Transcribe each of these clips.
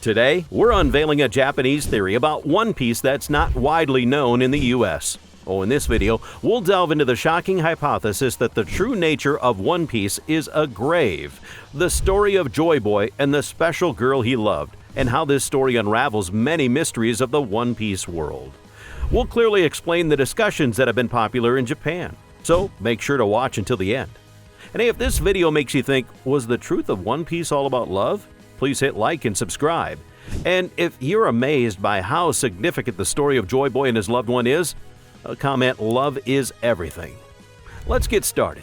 Today, we're unveiling a Japanese theory about One Piece that's not widely known in the US. In this video, we'll delve into the shocking hypothesis that the true nature of One Piece is a grave, the story of Joy Boy and the special girl he loved, and how this story unravels many mysteries of the One Piece world. We'll clearly explain the discussions that have been popular in Japan, so make sure to watch until the end. And hey, if this video makes you think, was the truth of One Piece all about love? Please hit like and subscribe. And if you're amazed by how significant the story of Joy Boy and his loved one is, comment "Love is everything." Let's get started.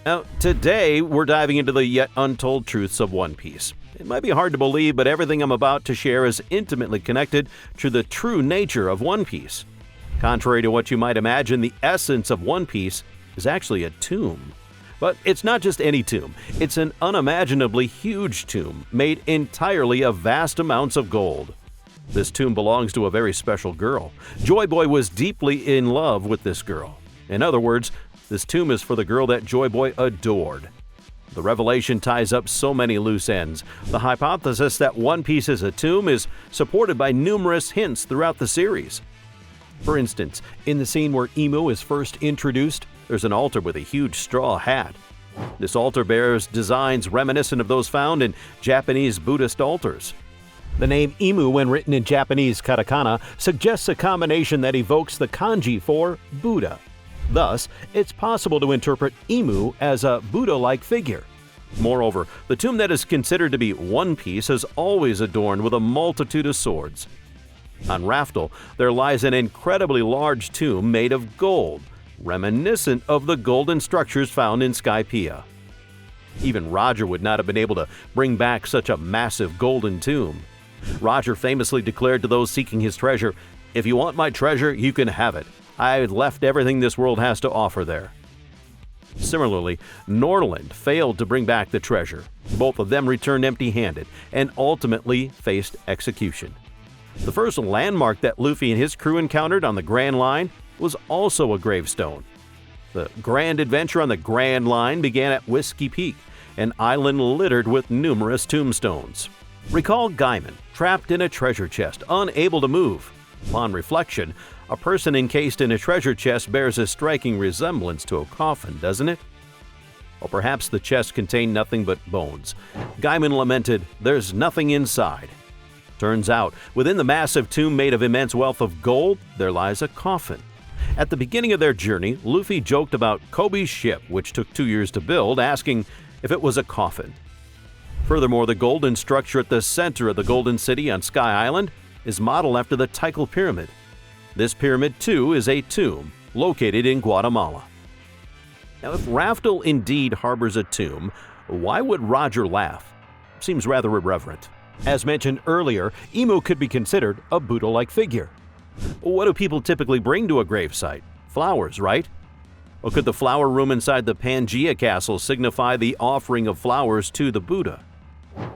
Now, today we're diving into the yet untold truths of One Piece. It might be hard to believe, but everything I'm about to share is intimately connected to the true nature of One Piece. Contrary to what you might imagine, the essence of One Piece is actually a tomb. But it's not just any tomb. It's an unimaginably huge tomb made entirely of vast amounts of gold. This tomb belongs to a very special girl. Joy Boy was deeply in love with this girl. In other words, this tomb is for the girl that Joy Boy adored. The revelation ties up so many loose ends. The hypothesis that One Piece is a tomb is supported by numerous hints throughout the series. For instance, in the scene where Imu is first introduced, there's an altar with a huge straw hat. This altar bears designs reminiscent of those found in Japanese Buddhist altars. The name Imu, when written in Japanese katakana, suggests a combination that evokes the kanji for Buddha. Thus, it's possible to interpret Imu as a Buddha-like figure. Moreover, the tomb that is considered to be One Piece is always adorned with a multitude of swords. On Raftel, there lies an incredibly large tomb made of gold, reminiscent of the golden structures found in Skypiea. Even Roger would not have been able to bring back such a massive golden tomb. Roger famously declared to those seeking his treasure, "If you want my treasure, you can have it. I left everything this world has to offer there." Similarly, Norland failed to bring back the treasure. Both of them returned empty-handed and ultimately faced execution. The first landmark that Luffy and his crew encountered on the Grand Line was also a gravestone. The grand adventure on the Grand Line began at Whiskey Peak, an island littered with numerous tombstones. Recall Gaiman, trapped in a treasure chest, unable to move. Upon reflection, a person encased in a treasure chest bears a striking resemblance to a coffin, doesn't it? Or perhaps the chest contained nothing but bones. Gaiman lamented, "There's nothing inside." Turns out, within the massive tomb made of immense wealth of gold, there lies a coffin. At the beginning of their journey, Luffy joked about Kobe's ship, which took 2 years to build, asking if it was a coffin. Furthermore, the golden structure at the center of the Golden City on Sky Island is modeled after the Tikal Pyramid. This pyramid, too, is a tomb located in Guatemala. Now, if Raftel indeed harbors a tomb, why would Roger laugh? Seems rather irreverent. As mentioned earlier, Imu could be considered a Buddha-like figure. What do people typically bring to a gravesite? Flowers, right? Or could the flower room inside the Pangaea Castle signify the offering of flowers to the Buddha?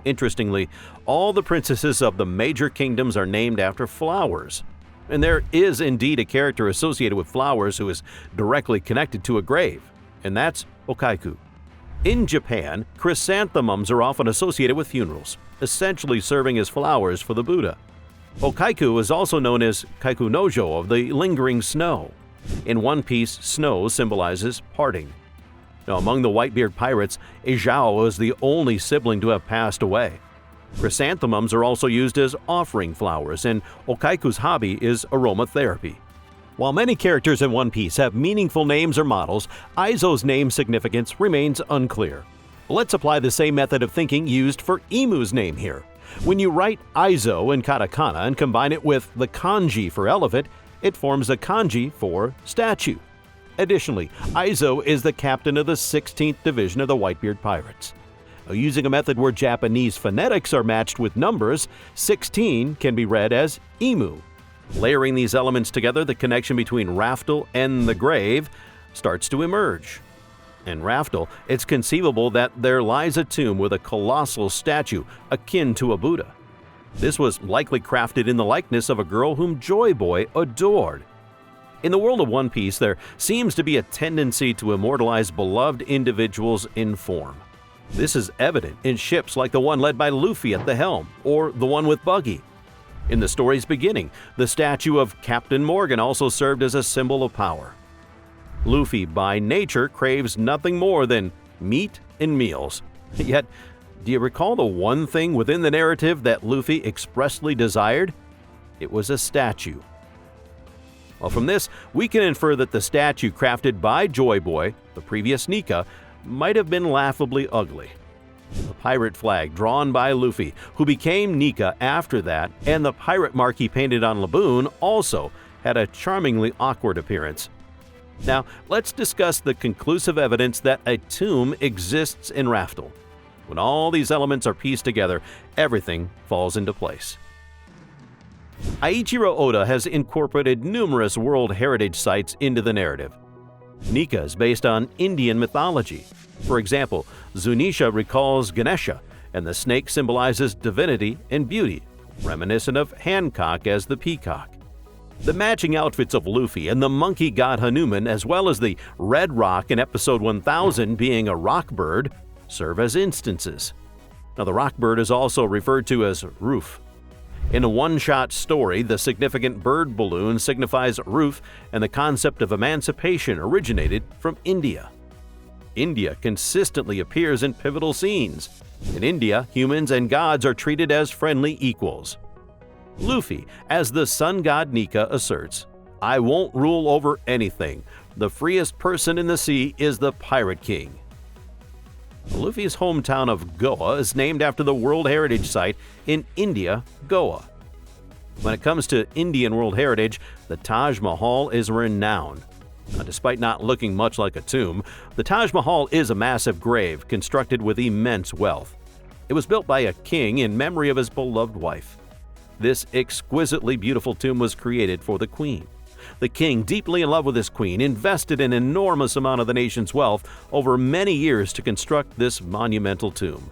Interestingly, all the princesses of the major kingdoms are named after flowers. And there is indeed a character associated with flowers who is directly connected to a grave, and that's O-Kiku. In Japan, chrysanthemums are often associated with funerals, essentially serving as flowers for the Buddha. O-Kiku is also known as Kaiku Nojo of the lingering snow. In One Piece, snow symbolizes parting. Now, among the Whitebeard pirates, Eijao is the only sibling to have passed away. Chrysanthemums are also used as offering flowers, and O-Kiku's hobby is aromatherapy. While many characters in One Piece have meaningful names or models, Aizo's name significance remains unclear. Let's apply the same method of thinking used for Imu's name here. When you write Aizo in katakana and combine it with the kanji for elephant, it forms a kanji for statue. Additionally, Aizo is the captain of the 16th Division of the Whitebeard Pirates. Using a method where Japanese phonetics are matched with numbers, 16 can be read as Imu. Layering these elements together, the connection between Raftel and the grave starts to emerge. In Raftel, it's conceivable that there lies a tomb with a colossal statue akin to a Buddha. This was likely crafted in the likeness of a girl whom Joy Boy adored. In the world of One Piece, there seems to be a tendency to immortalize beloved individuals in form. This is evident in ships like the one led by Luffy at the helm, or the one with Buggy. In the story's beginning, the statue of Captain Morgan also served as a symbol of power. Luffy, by nature, craves nothing more than meat and meals. Yet, do you recall the one thing within the narrative that Luffy expressly desired? It was a statue. Well, from this, we can infer that the statue crafted by Joy Boy, the previous Nika, might have been laughably ugly. The pirate flag drawn by Luffy, who became Nika after that, and the pirate mark he painted on Laboon also had a charmingly awkward appearance. Now, let's discuss the conclusive evidence that a tomb exists in Raftel. When all these elements are pieced together, everything falls into place. Eiichiro Oda has incorporated numerous World Heritage sites into the narrative. Nika is based on Indian mythology. For example, Zunisha recalls Ganesha, and the snake symbolizes divinity and beauty, reminiscent of Hancock as the peacock. The matching outfits of Luffy and the monkey god Hanuman, as well as the red rock in episode 1000 being a rock bird, serve as instances. Now, the rock bird is also referred to as Roof. In a one-shot story, the significant bird balloon signifies Roof, and the concept of emancipation originated from India. India consistently appears in pivotal scenes. In India, humans and gods are treated as friendly equals. Luffy, as the sun god Nika, asserts, "I won't rule over anything. The freest person in the sea is the Pirate King." Luffy's hometown of Goa is named after the World Heritage Site in India, Goa. When it comes to Indian World Heritage, the Taj Mahal is renowned. Now, despite not looking much like a tomb, the Taj Mahal is a massive grave constructed with immense wealth. It was built by a king in memory of his beloved wife. This exquisitely beautiful tomb was created for the queen. The king, deeply in love with his queen, invested an enormous amount of the nation's wealth over many years to construct this monumental tomb.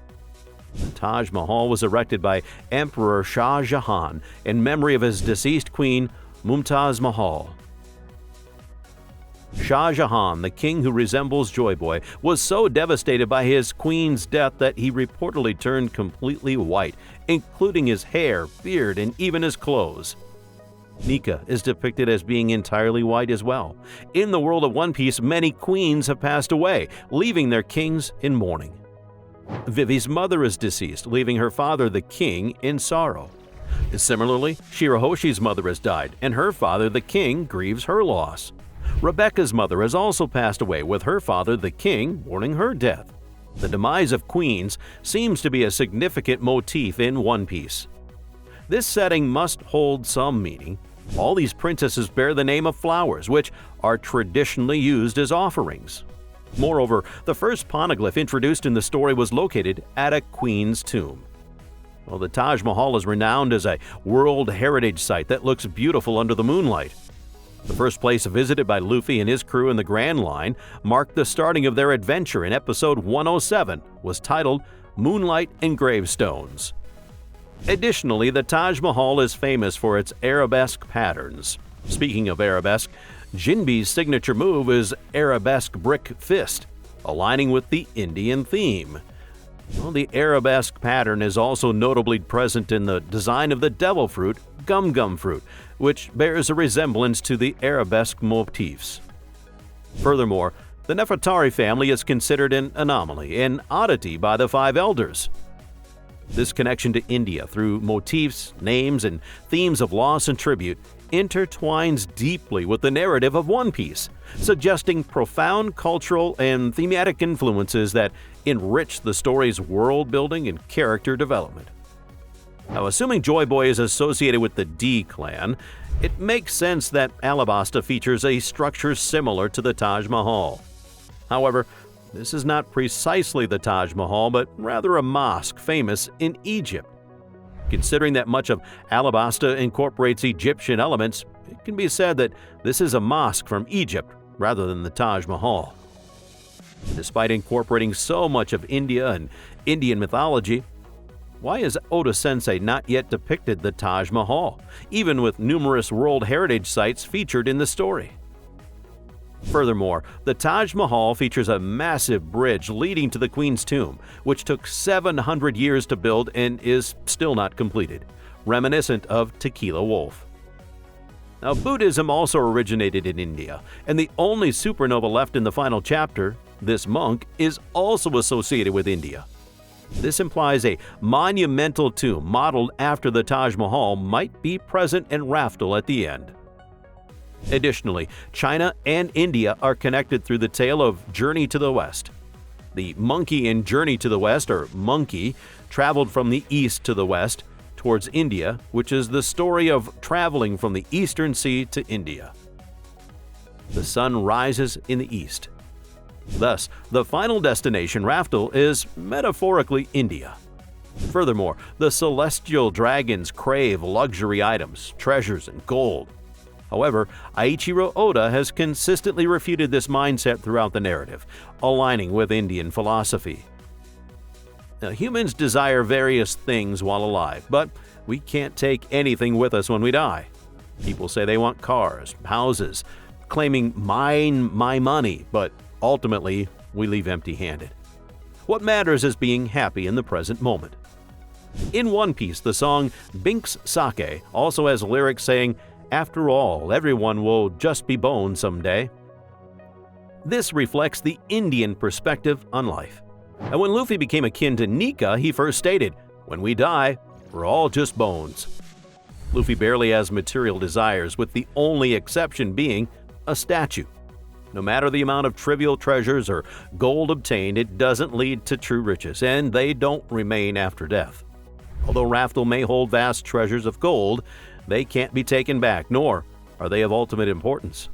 The Taj Mahal was erected by Emperor Shah Jahan in memory of his deceased queen, Mumtaz Mahal. Shah Jahan, the king who resembles Joy Boy, was so devastated by his queen's death that he reportedly turned completely white, including his hair, beard, and even his clothes. Nika is depicted as being entirely white as well. In the world of One Piece, many queens have passed away, leaving their kings in mourning. Vivi's mother is deceased, leaving her father, the king, in sorrow. Similarly, Shirahoshi's mother has died, and her father, the king, grieves her loss. Rebecca's mother has also passed away, with her father, the king, mourning her death. The demise of queens seems to be a significant motif in One Piece. This setting must hold some meaning. All these princesses bear the name of flowers, which are traditionally used as offerings. Moreover, the first poneglyph introduced in the story was located at a queen's tomb. Well, the Taj Mahal is renowned as a World Heritage Site that looks beautiful under the moonlight. The first place visited by Luffy and his crew in the Grand Line marked the starting of their adventure in episode 107, was titled Moonlight and Gravestones. Additionally, the Taj Mahal is famous for its arabesque patterns. Speaking of arabesque, Jinbe's signature move is arabesque brick fist, aligning with the Indian theme. Well, the arabesque pattern is also notably present in the design of the devil fruit, gum fruit, which bears a resemblance to the arabesque motifs. Furthermore, the Nefertari family is considered an anomaly, an oddity by the Five Elders. This connection to India through motifs, names, and themes of loss and tribute intertwines deeply with the narrative of One Piece, suggesting profound cultural and thematic influences that enrich the story's world building and character development. Now, assuming Joy Boy is associated with the D clan, it makes sense that Alabasta features a structure similar to the Taj Mahal. However, this is not precisely the Taj Mahal, but rather a mosque famous in Egypt. Considering that much of Alabasta incorporates Egyptian elements, it can be said that this is a mosque from Egypt rather than the Taj Mahal. Despite incorporating so much of India and Indian mythology, why has Oda-sensei not yet depicted the Taj Mahal, even with numerous World Heritage sites featured in the story? Furthermore, the Taj Mahal features a massive bridge leading to the Queen's tomb, which took 700 years to build and is still not completed, reminiscent of Tequila Wolf. Now, Buddhism also originated in India, and the only supernova left in the final chapter, this monk, is also associated with India. This implies a monumental tomb modeled after the Taj Mahal might be present in Raftel at the end. Additionally, China and India are connected through the tale of Journey to the West. The monkey in Journey to the West, or monkey, traveled from the east to the west towards India, which is the story of traveling from the eastern sea to India. The sun rises in the east. Thus, the final destination, Raftel, is metaphorically India. Furthermore, the celestial dragons crave luxury items, treasures, and gold. However, Eiichiro Oda has consistently refuted this mindset throughout the narrative, aligning with Indian philosophy. Now, humans desire various things while alive, but we can't take anything with us when we die. People say they want cars, houses, claiming my money, but ultimately we leave empty-handed. What matters is being happy in the present moment. In One Piece, the song Binks Sake also has lyrics saying, "After all, everyone will just be bones someday." This reflects the Indian perspective on life. And when Luffy became akin to Nika, he first stated, "When we die, we're all just bones." Luffy barely has material desires, with the only exception being a statue. No matter the amount of trivial treasures or gold obtained, it doesn't lead to true riches, and they don't remain after death. Although Raftel may hold vast treasures of gold, they can't be taken back, nor are they of ultimate importance.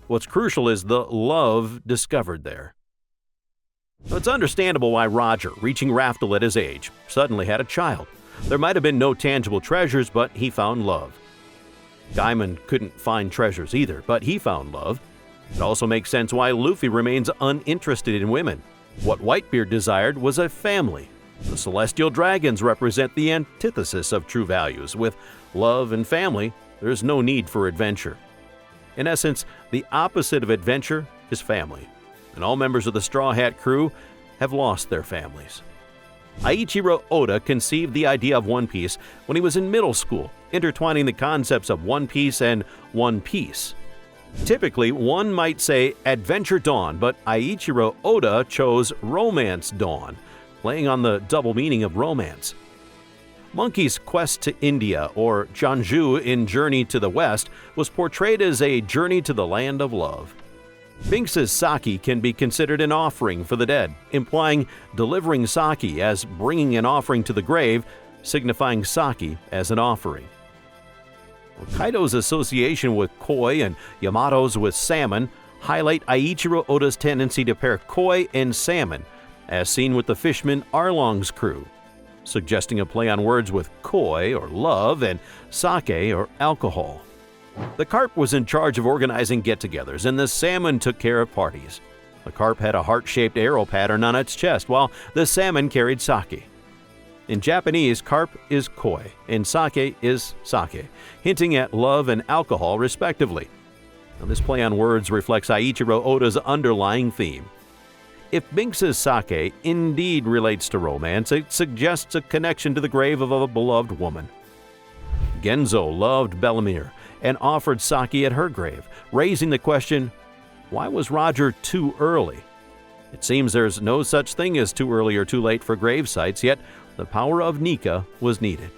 What's crucial is the love discovered there. It's understandable why Roger, reaching Raftel at his age, suddenly had a child. There might have been no tangible treasures, but he found love. Gaiman couldn't find treasures either, but he found love. It also makes sense why Luffy remains uninterested in women. What Whitebeard desired was a family. The celestial dragons represent the antithesis of true values. With love and family, there's no need for adventure. In essence, the opposite of adventure is family, and all members of the Straw Hat crew have lost their families. Eiichiro Oda conceived the idea of One Piece when he was in middle school, intertwining the concepts of One Piece and One Piece. Typically, one might say Adventure Dawn, but Eiichiro Oda chose Romance Dawn, playing on the double meaning of romance. Monkey's quest to India, or Janju in Journey to the West, was portrayed as a journey to the land of love. Binks' sake can be considered an offering for the dead, implying delivering sake as bringing an offering to the grave, signifying sake as an offering. Kaido's association with koi and Yamato's with salmon highlight Eiichiro Oda's tendency to pair koi and salmon, as seen with the fishman Arlong's crew, suggesting a play on words with koi, or love, and sake, or alcohol. The carp was in charge of organizing get-togethers, and the salmon took care of parties. The carp had a heart-shaped arrow pattern on its chest, while the salmon carried sake. In Japanese, carp is koi, and sake is sake, hinting at love and alcohol, respectively. Now, this play on words reflects Eiichiro Oda's underlying theme. If Binks' sake indeed relates to romance, it suggests a connection to the grave of a beloved woman. Genzo loved Bellamere and offered sake at her grave, raising the question, why was Roger too early? It seems there's no such thing as too early or too late for grave sites, yet the power of Nika was needed.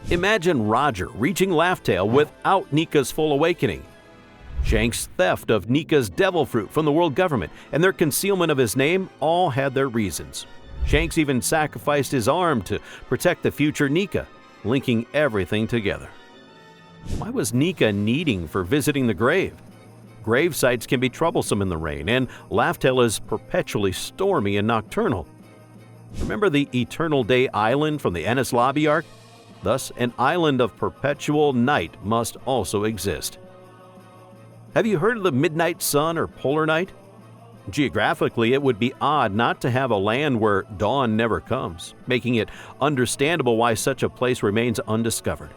Imagine Roger reaching Laugh-Tale without Nika's full awakening. Shanks' theft of Nika's devil fruit from the world government and their concealment of his name all had their reasons. Shanks even sacrificed his arm to protect the future Nika, linking everything together. Why was Nika needing for visiting the grave? Grave sites can be troublesome in the rain, and Laugh-Tale is perpetually stormy and nocturnal. Remember the Eternal Day Island from the Enies Lobby arc? Thus, an island of perpetual night must also exist. Have you heard of the Midnight Sun or Polar Night? Geographically, it would be odd not to have a land where dawn never comes, making it understandable why such a place remains undiscovered.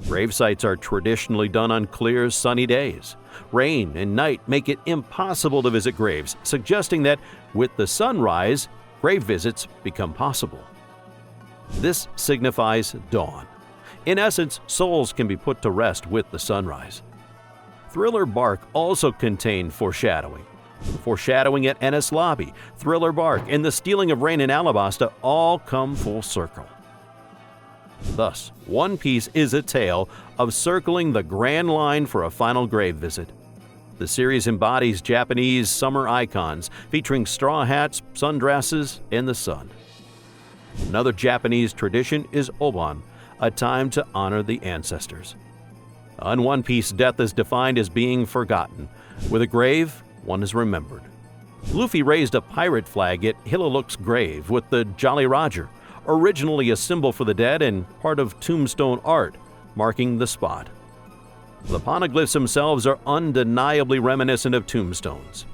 Grave sites are traditionally done on clear, sunny days. Rain and night make it impossible to visit graves, suggesting that with the sunrise, grave visits become possible. This signifies dawn. In essence, souls can be put to rest with the sunrise. Thriller bark also contained foreshadowing. Foreshadowing at Ennis Lobby, Thriller bark, and the stealing of rain in Alabasta all come full circle. Thus, One Piece is a tale of circling the grand line for a final grave visit. The series embodies Japanese summer icons featuring straw hats, sundresses, and the sun. Another Japanese tradition is Obon, a time to honor the ancestors. On One Piece, death is defined as being forgotten. With a grave, one is remembered. Luffy raised a pirate flag at Hilaluk's grave with the Jolly Roger, originally a symbol for the dead and part of tombstone art, marking the spot. The poneglyphs themselves are undeniably reminiscent of tombstones.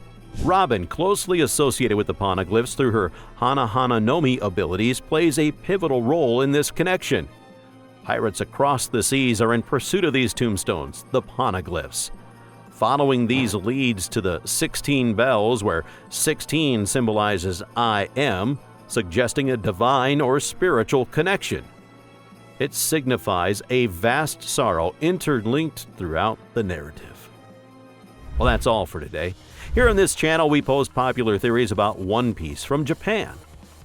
Robin, closely associated with the poneglyphs through her Hana Hana no Mi abilities, plays a pivotal role in this connection. Pirates across the seas are in pursuit of these tombstones, the poneglyphs. Following these leads to the 16 bells, where 16 symbolizes I am, suggesting a divine or spiritual connection. It signifies a vast sorrow interlinked throughout the narrative. Well, that's all for today. Here on this channel, we post popular theories about One Piece from Japan.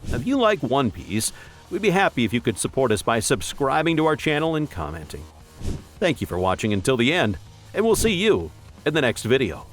If you like One Piece, we'd be happy if you could support us by subscribing to our channel and commenting. Thank you for watching until the end, and we'll see you in the next video.